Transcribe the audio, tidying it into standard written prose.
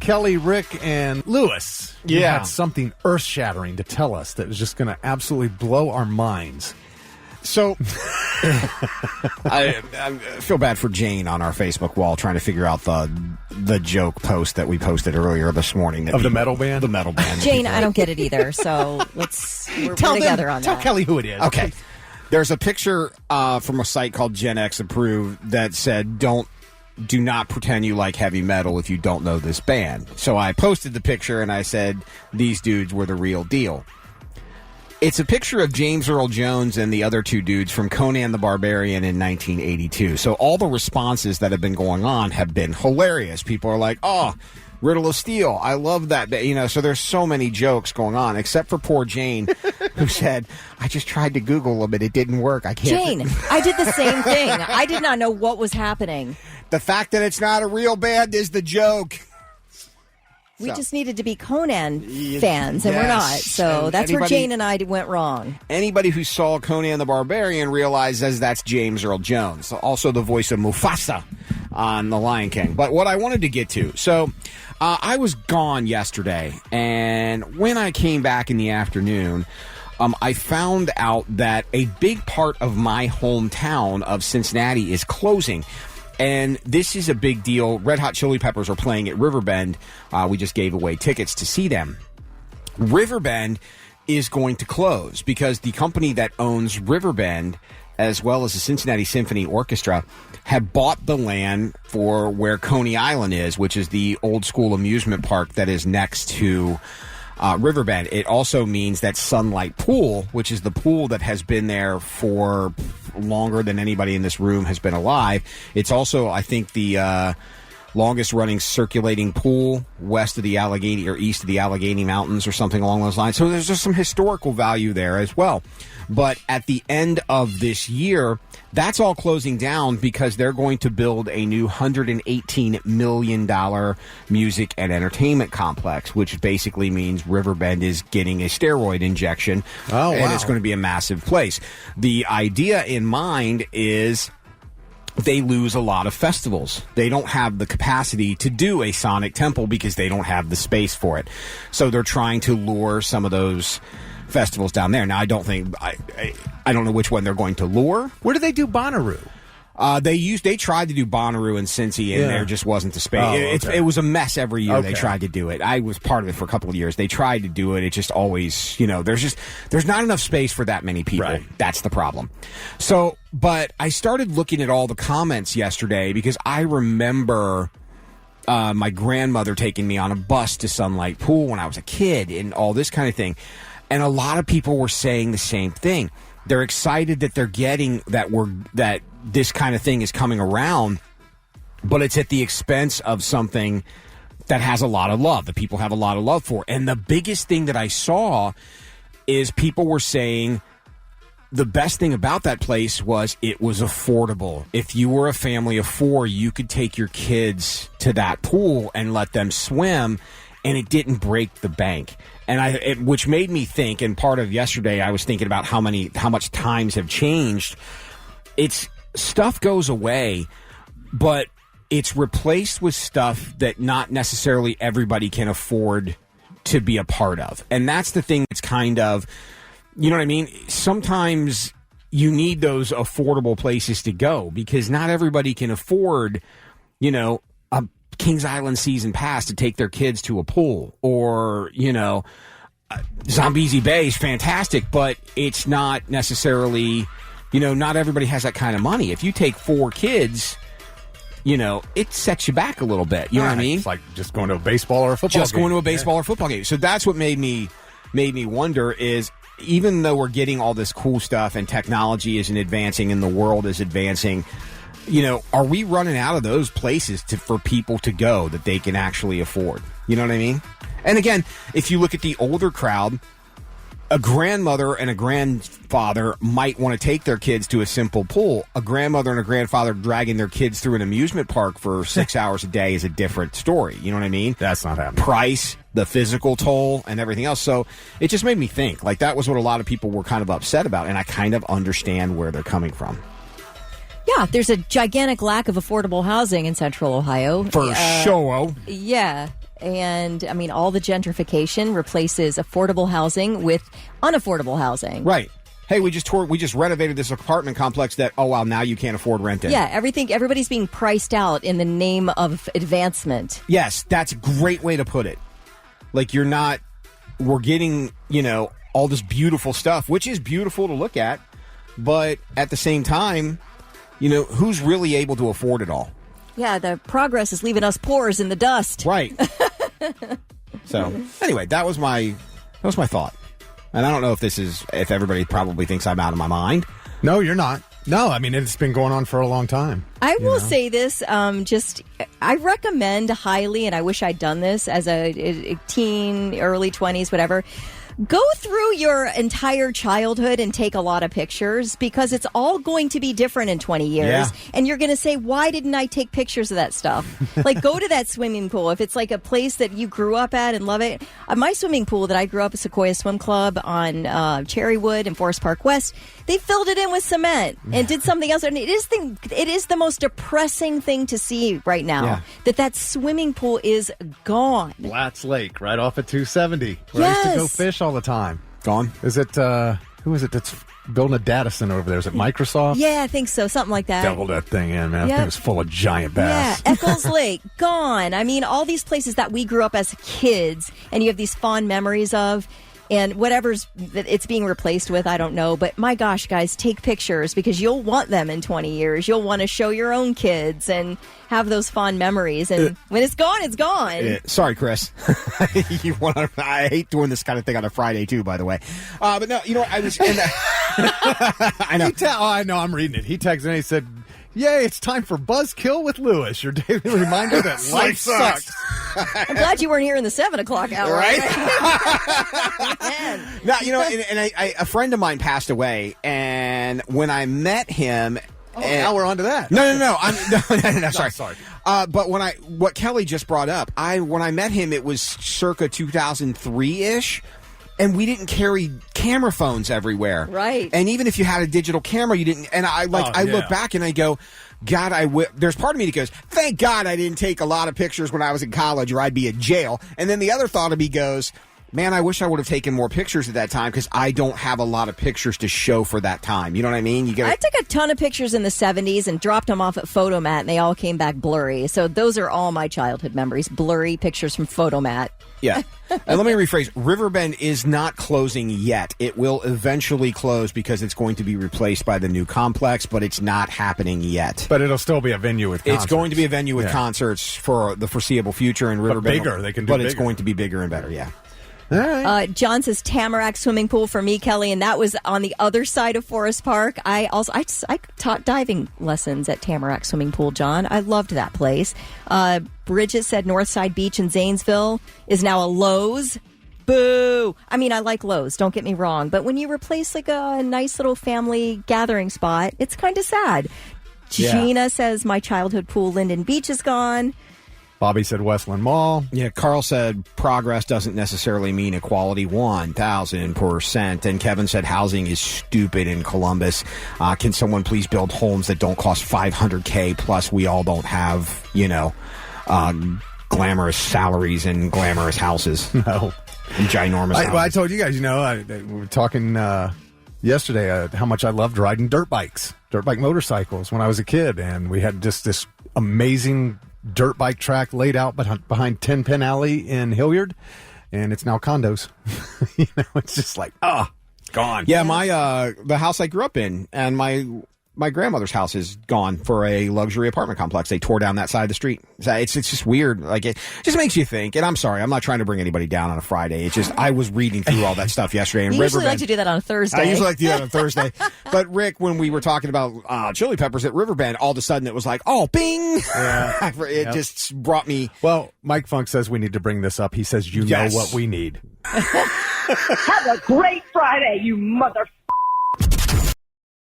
Kelly, Rick, and Lewis. You had something earth-shattering to tell us that was just going to absolutely blow our minds. So, I feel bad for Jane on our Facebook wall trying to figure out the joke post that we posted earlier this morning. The metal band? The metal band. Jane, I don't get it either, so we're together on that. Tell Kelly who it is. Okay. There's a picture from a site called Gen X Approved that said, do not pretend you like heavy metal if you don't know this band. So I posted the picture and I said, these dudes were the real deal. It's a picture of James Earl Jones and the other two dudes from Conan the Barbarian in 1982. So all the responses that have been going on have been hilarious. People are like, oh, Riddle of Steel, I love that. So there's so many jokes going on, except for poor Jane, who said, I just tried to Google them, but it didn't work. I can't. Jane, I did the same thing. I did not know what was happening. The fact that it's not a real band is the joke. We just needed to be Conan fans, and we're not. So and that's where Jane and I went wrong. Anybody who saw Conan the Barbarian realizes that's James Earl Jones, also the voice of Mufasa on The Lion King. But what I wanted to get to, so I was gone yesterday, and when I came back in the afternoon, I found out that a big part of my hometown of Cincinnati is closing. And this is a big deal. Red Hot Chili Peppers are playing at Riverbend. We just gave away tickets to see them. Riverbend is going to close because the company that owns Riverbend, as well as the Cincinnati Symphony Orchestra, have bought the land for where Coney Island is, which is the old school amusement park that is next to Riverbend. It also means that Sunlight Pool, which is the pool that has been there for longer than anybody in this room has been alive. It's also, I think, the longest running circulating pool west of the Allegheny or east of the Allegheny Mountains or something along those lines. So there's just some historical value there as well. But at the end of this year, that's all closing down because they're going to build a new $118 million music and entertainment complex, which basically means Riverbend is getting a steroid injection. Oh, wow. And it's going to be a massive place. The idea in mind is they lose a lot of festivals. They don't have the capacity to do a Sonic Temple because they don't have the space for it. So they're trying to lure some of those festivals down there. Now, I don't know which one they're going to lure. Where do they do Bonnaroo? They tried to do Bonnaroo in Cincy, and there just wasn't the space. It was a mess every year. They tried to do it. I was part of it for a couple of years. They tried to do it. It just always, there's not enough space for that many people. Right. That's the problem. So, but I started looking at all the comments yesterday because I remember my grandmother taking me on a bus to Sunlight Pool when I was a kid and all this kind of thing. And a lot of people were saying the same thing. They're excited that they're getting that this kind of thing is coming around, but it's at the expense of something that has a lot of love, that people have a lot of love for. And the biggest thing that I saw is people were saying the best thing about that place was it was affordable. If you were a family of four, you could take your kids to that pool and let them swim, and it didn't break the bank. And which made me think, and part of yesterday I was thinking about how much times have changed. Stuff goes away, but it's replaced with stuff that not necessarily everybody can afford to be a part of. And that's the thing that's kind of, you know what I mean? Sometimes you need those affordable places to go because not everybody can afford, a Kings Island season pass to take their kids to a pool, or, Zambezi Bay is fantastic, but it's not necessarily, not everybody has that kind of money. If you take 4 kids, it sets you back a little bit. You know what I mean? It's like just going to a baseball or a football game. Just going to a baseball or football game. So that's what made me wonder is, even though we're getting all this cool stuff and technology isn't advancing and the world is advancing, are we running out of those places for people to go that they can actually afford? You know what I mean? And again, if you look at the older crowd, a grandmother and a grandfather might want to take their kids to a simple pool. A grandmother and a grandfather dragging their kids through an amusement park for 6 hours a day is a different story. You know what I mean? That's not happening. Price, the physical toll, and everything else. So it just made me think. Like, that was what a lot of people were kind of upset about, and I kind of understand where they're coming from. Yeah, there's a gigantic lack of affordable housing in Central Ohio. For sure. Yeah. And, I mean, all the gentrification replaces affordable housing with unaffordable housing. Right. Hey, we just renovated this apartment complex that, oh, wow, now you can't afford renting. Yeah, everybody's being priced out in the name of advancement. Yes, that's a great way to put it. Like, we're getting, all this beautiful stuff, which is beautiful to look at, but at the same time, who's really able to afford it all? Yeah, the progress is leaving us poors in the dust. Right. So, anyway, that was my thought. And I don't know if everybody probably thinks I'm out of my mind. No, you're not. No, I mean, it's been going on for a long time. I will say this, I recommend highly, and I wish I'd done this as a teen, early 20s, whatever. Go through your entire childhood and take a lot of pictures, because it's all going to be different in 20 years. Yeah. And you're going to say, why didn't I take pictures of that stuff? Like, go to that swimming pool. If it's like a place that you grew up at and love it. My swimming pool that I grew up at, Sequoia Swim Club on Cherrywood and Forest Park West, they filled it in with cement and did something else. And it is the most depressing thing to see right now, that swimming pool is gone. Blatz Lake, right off at 270, where I Yes. used to go fish all the time. Gone. Is it, who is it that's building a data center over there? Is it Microsoft? Yeah, I think so. Something like that. Doubled that thing in, man. That Yep. thing was full of giant bass. Yeah, Eccles Lake, gone. I mean, all these places that we grew up as kids and you have these fond memories of, and whatever's that it's being replaced with, I don't know. But my gosh, guys, take pictures, because you'll want them in 20 years. You'll want to show your own kids and have those fond memories. And when it's gone, it's gone. Sorry, Chris. I hate doing this kind of thing on a Friday, too, by the way. But no, I was... I know. I know, I'm reading it. He texted me and he said, yay, it's time for Buzzkill with Lewis, your daily reminder that life sucks. I'm glad you weren't here in the 7 o'clock hour. Right? Man. Now, a friend of mine passed away, and when I met him... now we're on to that. No, sorry. Sorry. But what Kelly just brought up, when I met him, it was circa 2003-ish, and we didn't carry camera phones everywhere. Right. And even if you had a digital camera, you didn't. And I look back and I go, God, there's part of me that goes, thank God I didn't take a lot of pictures when I was in college, or I'd be in jail. And then the other thought of me goes, man, I wish I would have taken more pictures at that time, because I don't have a lot of pictures to show for that time. You know what I mean? I took a ton of pictures in the 70s and dropped them off at Photomat, and they all came back blurry. So those are all my childhood memories, blurry pictures from Photomat. Yeah. And let me rephrase. Riverbend is not closing yet. It will eventually close because it's going to be replaced by the new complex, but it's not happening yet. But it'll still be a venue with concerts. It's going to be a venue with concerts for the foreseeable future in Riverbend. But bigger. They can do But bigger. it's going to be bigger and better, yeah. All right. John says Tamarack swimming pool for me, Kelly, and that was on the other side of Forest Park. I taught diving lessons at Tamarack swimming pool, John. I loved that place. Bridget said Northside Beach in Zanesville is now a Lowe's. Boo! I mean, I like Lowe's, don't get me wrong, but when you replace like a nice little family gathering spot, it's kind of sad. Yeah. Gina says my childhood pool, Linden Beach, is gone. Bobby said Westland Mall. Yeah, Carl said progress doesn't necessarily mean equality 1,000%. And Kevin said housing is stupid in Columbus. Can someone please build homes that don't cost $500K? Plus, we all don't have, glamorous salaries and glamorous houses. No. And ginormous houses. I told you guys, we were talking yesterday how much I loved riding dirt bike motorcycles when I was a kid. And we had just this amazing dirt bike track laid out behind Tin Pin Alley in Hilliard, and it's now condos. It's just like gone. Yeah, my the house I grew up in, and my grandmother's house is gone for a luxury apartment complex. They tore down that side of the street. It's just weird. Like, it just makes you think. And I'm sorry, I'm not trying to bring anybody down on a Friday. It's just I was reading through all that stuff yesterday. And You usually Riverbend, like to do that on a Thursday. I usually like to do that on Thursday. But Rick, when we were talking about Chili Peppers at Riverbend, all of a sudden it was like, oh, bing! Yeah. It just brought me. Well, Mike Funk says we need to bring this up. He says, Yes. know what we need. Have a great Friday, you mother